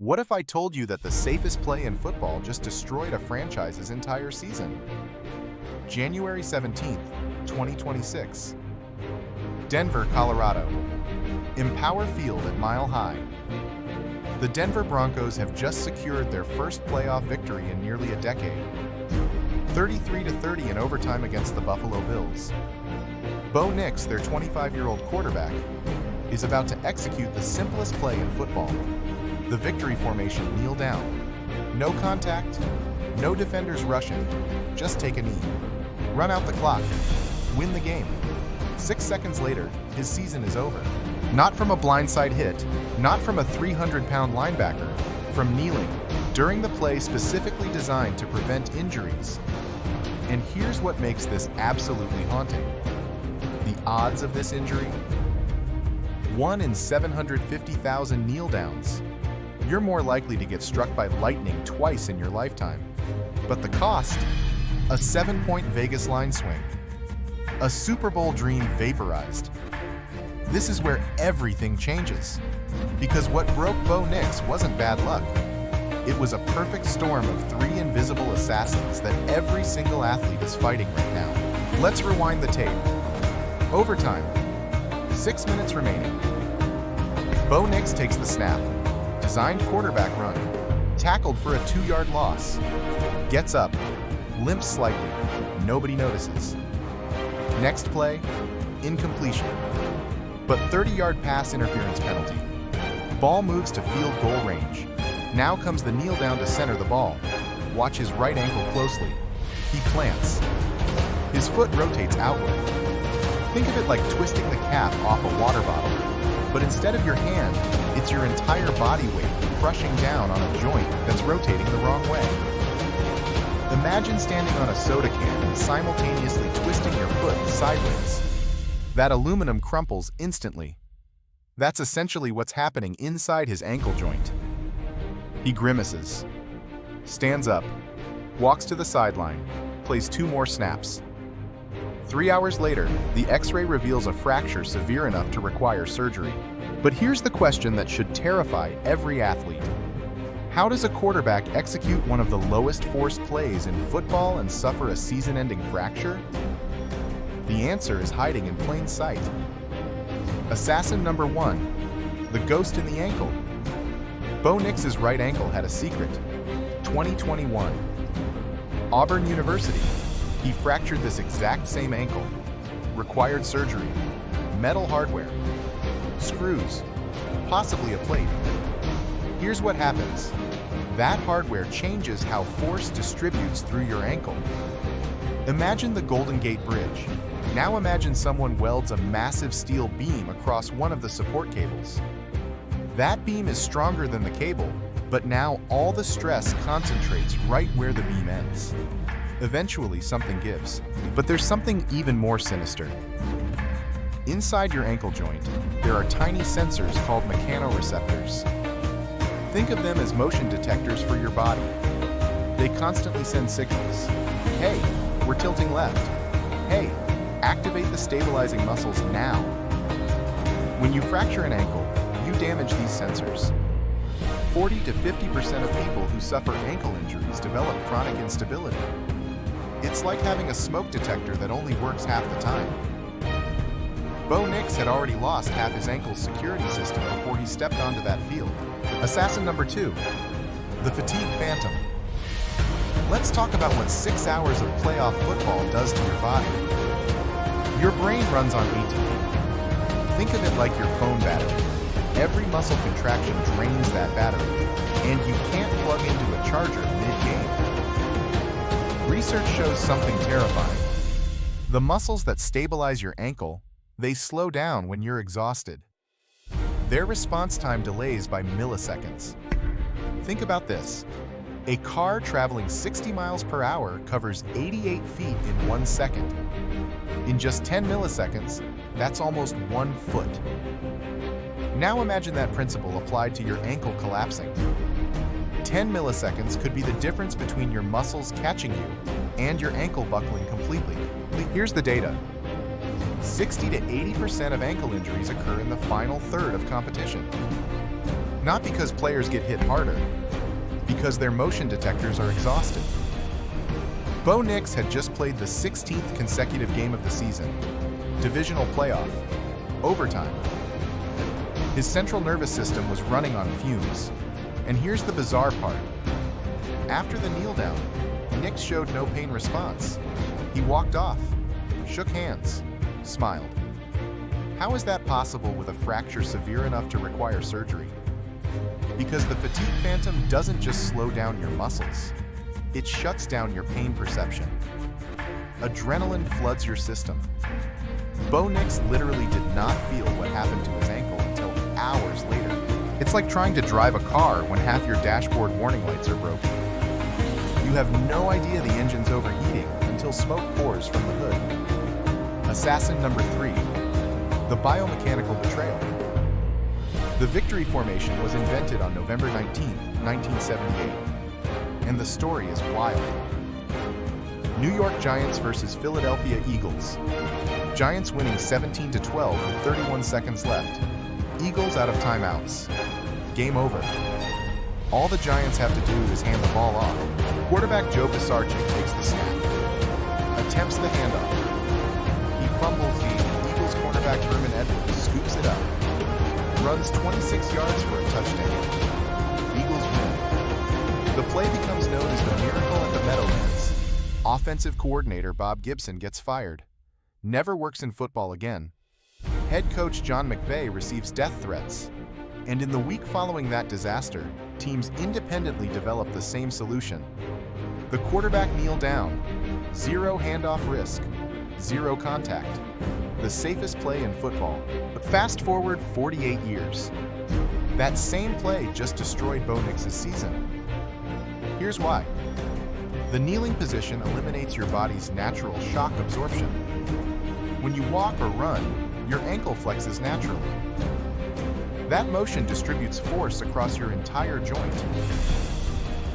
What if I told you that the safest play in football just destroyed a franchise's entire season? January 17th, 2026. Denver, Colorado. Empower Field at Mile High. The Denver Broncos have just secured their first playoff victory in nearly a decade. 33-30 in overtime against the Buffalo Bills. Bo Nix, their 25-year-old quarterback, is about to execute the simplest play in football. The victory formation, kneel down. No contact, no defenders rushing, just take a knee. Run out the clock, win the game. 6 seconds later, his season is over. Not from a blindside hit, not from a 300-pound linebacker, from kneeling, during the play specifically designed to prevent injuries. And here's what makes this absolutely haunting. The odds of this injury? 1 in 750,000 kneel-downs. You're more likely to get struck by lightning twice in your lifetime. But the cost? A 7-point Vegas line swing. A Super Bowl dream vaporized. This is where everything changes. Because what broke Bo Nix wasn't bad luck. It was a perfect storm of 3 invisible assassins that every single athlete is fighting right now. Let's rewind the tape. Overtime. 6 minutes remaining. Bo Nix takes the snap. Designed quarterback run. Tackled for a 2-yard loss. Gets up. Limps slightly. Nobody notices. Next play, incompletion. But 30-yard pass interference penalty. Ball moves to field goal range. Now comes the kneel down to center the ball. Watch his right ankle closely. He plants. His foot rotates outward. Think of it like twisting the cap off a water bottle. But instead of your hand, it's your entire body weight crushing down on a joint that's rotating the wrong way. Imagine standing on a soda can and simultaneously twisting your foot sideways. That aluminum crumples instantly. That's essentially what's happening inside his ankle joint. He grimaces, stands up, walks to the sideline, plays 2 more snaps. 3 hours later, the X-ray reveals a fracture severe enough to require surgery. But here's the question that should terrify every athlete. How does a quarterback execute one of the lowest force plays in football and suffer a season-ending fracture? The answer is hiding in plain sight. Assassin number 1, the ghost in the ankle. Bo Nix's right ankle had a secret. 2021. Auburn University. He fractured this exact same ankle. Required surgery. Metal hardware. Screws. Possibly a plate. Here's what happens. That hardware changes how force distributes through your ankle. Imagine the Golden Gate Bridge. Now imagine someone welds a massive steel beam across one of the support cables. That beam is stronger than the cable, but now all the stress concentrates right where the beam ends. Eventually, something gives. But there's something even more sinister. Inside your ankle joint, there are tiny sensors called mechanoreceptors. Think of them as motion detectors for your body. They constantly send signals. Hey, we're tilting left. Hey, activate the stabilizing muscles now. When you fracture an ankle, you damage these sensors. 40 to 50% of people who suffer ankle injuries develop chronic instability. It's like having a smoke detector that only works half the time. Bo Nix had already lost half his ankle's security system before he stepped onto that field. Assassin number 2, the fatigue phantom. Let's talk about what 6 hours of playoff football does to your body. Your brain runs on ATP. Think of it like your phone battery. Every muscle contraction drains that battery, and you can't plug into a charger mid-game. Research shows something terrifying. The muscles that stabilize your ankle, they slow down when you're exhausted. Their response time delays by milliseconds. Think about this. A car traveling 60 miles per hour covers 88 feet in 1 second. In just 10 milliseconds, that's almost 1 foot. Now imagine that principle applied to your ankle collapsing. 10 milliseconds could be the difference between your muscles catching you and your ankle buckling completely. Here's the data. 60 to 80% of ankle injuries occur in the final third of competition. Not because players get hit harder, because their motion detectors are exhausted. Bo Nix had just played the 16th consecutive game of the season, divisional playoff, overtime. His central nervous system was running on fumes. And here's the bizarre part. After the kneel down, Nix showed no pain response. He walked off, shook hands, smiled. How is that possible with a fracture severe enough to require surgery? Because the fatigue phantom doesn't just slow down your muscles, it shuts down your pain perception. Adrenaline floods your system. Bo Nix literally did not feel what happened to his ankle until hours later. It's like trying to drive a car when half your dashboard warning lights are broken. You have no idea the engine's overheating until smoke pours from the hood. Assassin number 3, the Biomechanical Betrayal. The victory formation was invented on November 19, 1978, and the story is wild. New York Giants versus Philadelphia Eagles. Giants winning 17-12 with 31 seconds left. Eagles out of timeouts. Game over. All the Giants have to do is hand the ball off. Quarterback Joe Pisarcik takes the snap. Attempts the handoff. He fumbles the Eagles cornerback Herman Edwards scoops it up. Runs 26 yards for a touchdown. Eagles win. The play becomes known as the Miracle at the Meadowlands. Offensive coordinator Bob Gibson gets fired. Never works in football again. Head coach John McVay receives death threats. And in the week following that disaster, teams independently develop the same solution. The quarterback kneel down. Zero handoff risk. Zero contact. The safest play in football. But fast forward 48 years. That same play just destroyed Bo Nix's season. Here's why. The kneeling position eliminates your body's natural shock absorption. When you walk or run, your ankle flexes naturally. That motion distributes force across your entire joint.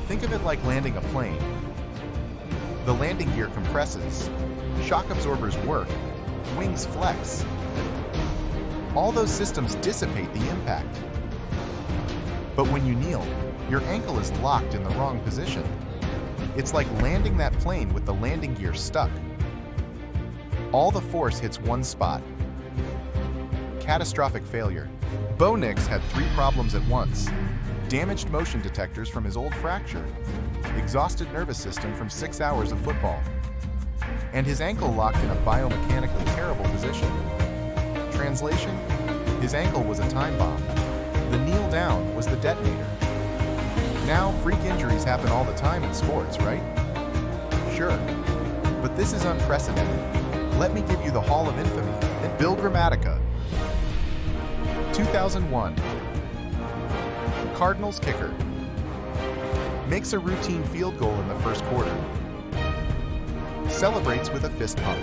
Think of it like landing a plane. The landing gear compresses, shock absorbers work, wings flex. All those systems dissipate the impact. But when you kneel, your ankle is locked in the wrong position. It's like landing that plane with the landing gear stuck. All the force hits one spot. Catastrophic failure. Bo Nix had 3 problems at once. Damaged motion detectors from his old fracture, exhausted nervous system from 6 hours of football, and his ankle locked in a biomechanically terrible position. Translation: his ankle was a time bomb. The kneel down was the detonator. Now, freak injuries happen all the time in sports, right? Sure, but this is unprecedented. Let me give you the Hall of Infamy at Bill Grammatica. 2001. Cardinals kicker makes a routine field goal in the first quarter. Celebrates with a fist pump.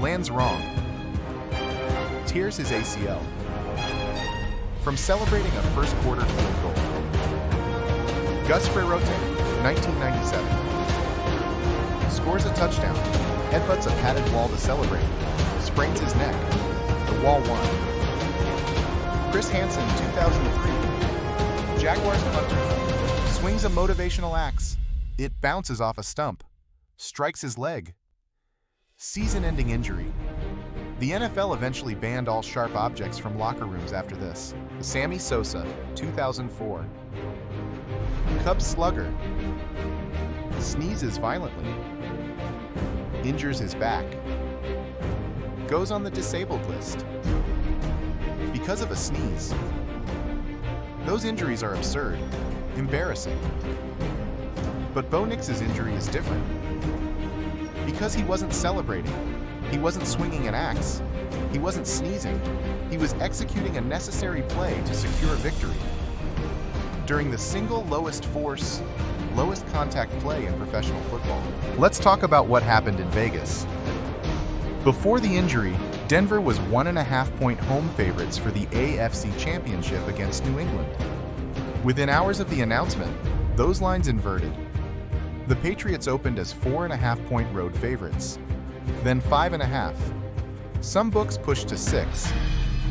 Lands wrong. Tears his ACL. From celebrating a first quarter field goal. Gus Frerote, 1997. Scores a touchdown. Headbutts a padded wall to celebrate. Sprains his neck. The wall won. Chris Hansen, 2003. Jaguars punter. Swings a motivational axe. It bounces off a stump. Strikes his leg. Season-ending injury. The NFL eventually banned all sharp objects from locker rooms after this. Sammy Sosa, 2004. Cubs slugger. Sneezes violently. Injures his back. Goes on the disabled list. Because of a sneeze. Those injuries are absurd, embarrassing. But Bo Nix's injury is different. Because he wasn't celebrating, he wasn't swinging an axe, he wasn't sneezing, he was executing a necessary play to secure victory. During the single lowest force, lowest contact play in professional football. Let's talk about what happened in Vegas. Before the injury, Denver was 1.5-point home favorites for the AFC Championship against New England. Within hours of the announcement, those lines inverted. The Patriots opened as 4.5-point road favorites, then 5.5. Some books pushed to 6,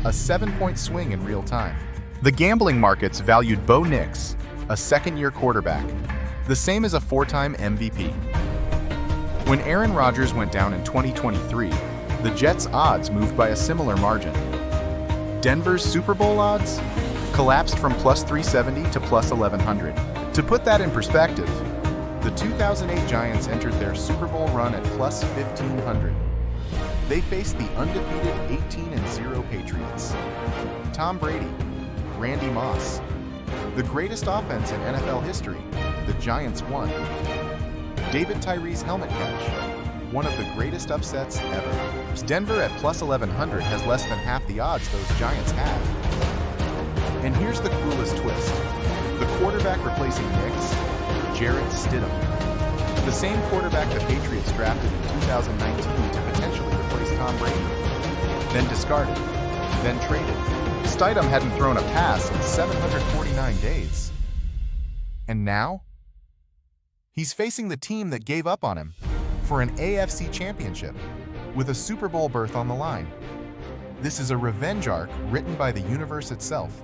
a 7-point swing in real time. The gambling markets valued Bo Nix, a second-year quarterback, the same as a four-time MVP. When Aaron Rodgers went down in 2023, the Jets' odds moved by a similar margin. Denver's Super Bowl odds collapsed from plus 370 to plus 1100. To put that in perspective, the 2008 Giants entered their Super Bowl run at plus 1500. They faced the undefeated 18-0 Patriots. Tom Brady, Randy Moss, the greatest offense in NFL history, the Giants won. David Tyree's helmet catch, one of the greatest upsets ever. Denver at plus 1100 has less than half the odds those Giants had. And here's the coolest twist. The quarterback replacing Nix, Jarrett Stidham. The same quarterback the Patriots drafted in 2019 to potentially replace Tom Brady. Then discarded, then traded. Stidham hadn't thrown a pass in 749 days. And now? He's facing the team that gave up on him for an AFC Championship with a Super Bowl berth on the line. This is a revenge arc written by the universe itself.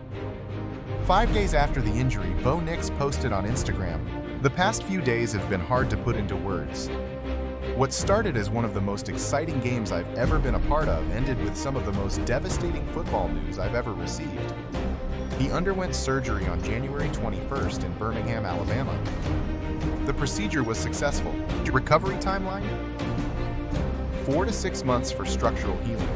5 days after the injury, Bo Nix posted on Instagram, "The past few days have been hard to put into words. What started as one of the most exciting games I've ever been a part of ended with some of the most devastating football news I've ever received." He underwent surgery on January 21st in Birmingham, Alabama. The procedure was successful. Recovery timeline? 4 to 6 months for structural healing.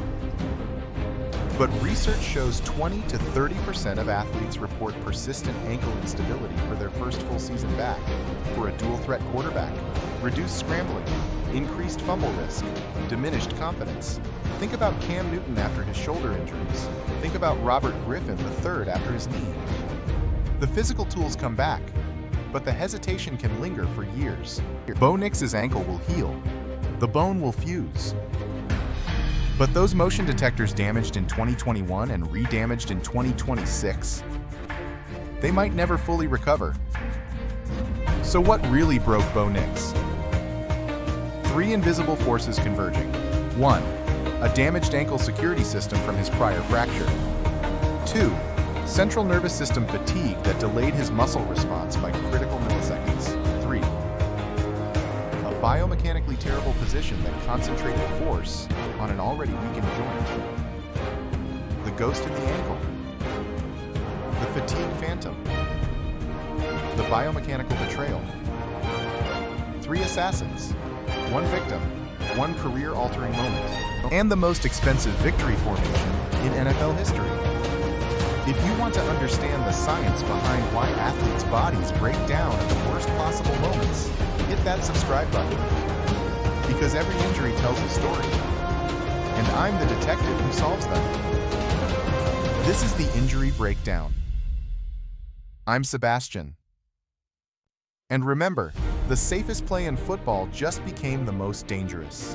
But research shows 20 to 30% of athletes report persistent ankle instability for their first full season back. For a dual-threat quarterback, reduced scrambling, increased fumble risk, diminished confidence. Think about Cam Newton after his shoulder injuries. Think about Robert Griffin III after his knee. The physical tools come back, but the hesitation can linger for years. Bo Nix's ankle will heal. The bone will fuse. But those motion detectors damaged in 2021 and re-damaged in 2026, they might never fully recover. So what really broke Bo Nix? 3 invisible forces converging. 1. A damaged ankle security system from his prior fracture. 2. Central nervous system fatigue that delayed his muscle response by critical milliseconds. 3. A biomechanically terrible position that concentrated force on an already weakened joint. The ghost in the ankle. The fatigue phantom. The biomechanical betrayal. 3 assassins. 1 victim. 1 career-altering moment. And the most expensive victory formation in NFL history. If you want to understand the science behind why athletes' bodies break down at the worst possible moments, hit that subscribe button. Because every injury tells a story. And I'm the detective who solves them. This is the Injury Breakdown. I'm Sebastian. And remember, the safest play in football just became the most dangerous.